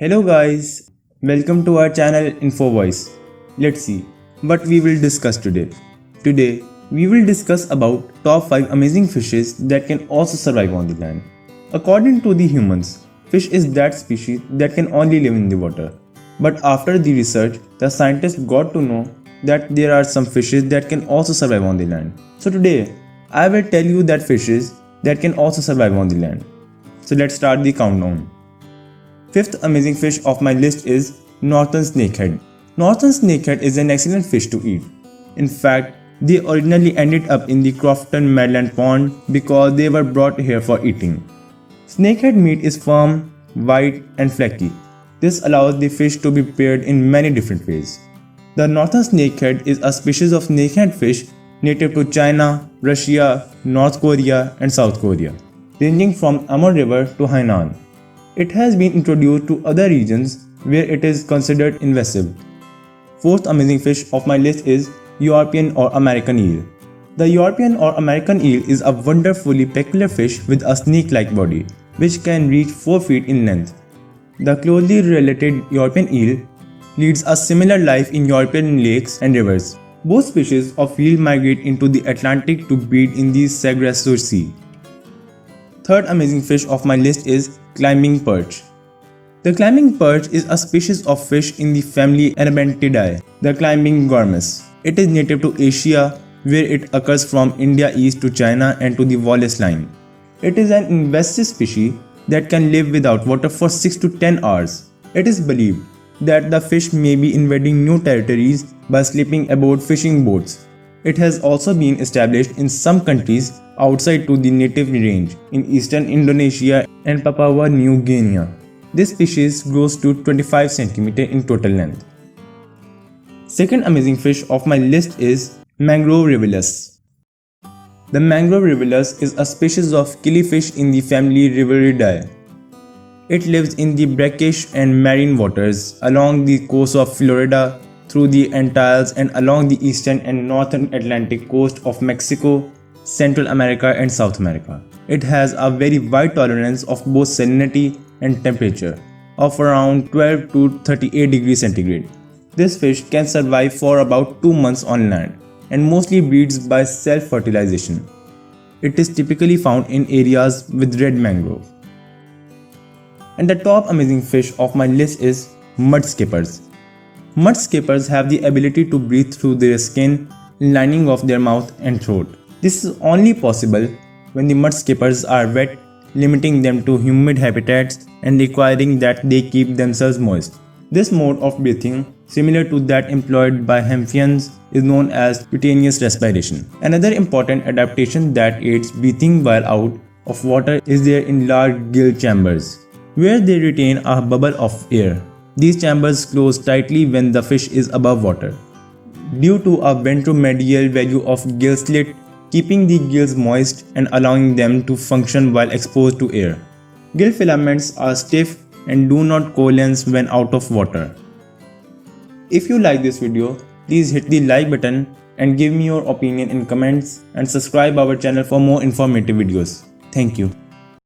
Hello guys, welcome to our channel Info Voice. Let's see what we will discuss today. Today we will discuss about top 5 amazing fishes that can also survive on the land. According to the humans, fish is that species that can only live in the water. But after the research, the scientists got to know that there are some fishes that can also survive on the land. So today I will tell you that fishes that can also survive on the land. So let's start the countdown. Fifth amazing fish of my list is Northern Snakehead. Northern Snakehead is an excellent fish to eat. In fact, they originally ended up in the Crofton, Maryland pond because they were brought here for eating. Snakehead meat is firm, white, and flaky. This allows the fish to be prepared in many different ways. The Northern Snakehead is a species of snakehead fish native to China, Russia, North Korea, and South Korea, ranging from Amur River to Hainan. It has been introduced to other regions where it is considered invasive. Fourth amazing fish of my list is European or American eel. The European or American eel is a wonderfully peculiar fish with a snake-like body, which can reach 4 feet in length. The closely related European eel leads a similar life in European lakes and rivers. Both species of eel migrate into the Atlantic to breed in the Sargasso Sea. Third amazing fish of my list is climbing perch. The climbing perch is a species of fish in the family Anabantidae, the climbing gourmets. It is native to Asia, where it occurs from India east to China and to the Wallace Line. It is an invasive species that can live without water for 6 to 10 hours. It is believed that the fish may be invading new territories by sleeping aboard fishing boats. It has also been established in some countries outside to the native range in eastern Indonesia and Papua New Guinea. This species grows to 25 cm in total length. Second amazing fish of my list is Mangrove Rivellus. The Mangrove Rivellus is a species of killifish in the family Riveridae. It lives in the brackish and marine waters along the coast of Florida, through the Antilles, and along the eastern and northern Atlantic coast of Mexico, Central America, and South America. It has a very wide tolerance of both salinity and temperature of around 12 to 38 degrees centigrade. This fish can survive for about 2 months on land and mostly breeds by self-fertilization. It is typically found in areas with red mangrove. And the top amazing fish of my list is mudskippers. Mudskippers have the ability to breathe through their skin lining of their mouth and throat. This is only possible when the mudskippers are wet, limiting them to humid habitats and requiring that they keep themselves moist. This mode of breathing, similar to that employed by amphibians, is known as cutaneous respiration. Another important adaptation that aids breathing while out of water is their enlarged gill chambers, where they retain a bubble of air. These chambers close tightly when the fish is above water, due to a ventromedial value of gill slit, keeping the gills moist and allowing them to function while exposed to air. Gill filaments are stiff and do not coalesce when out of water. If you like this video, please hit the like button and give me your opinion in comments, and subscribe our channel for more informative videos. Thank you.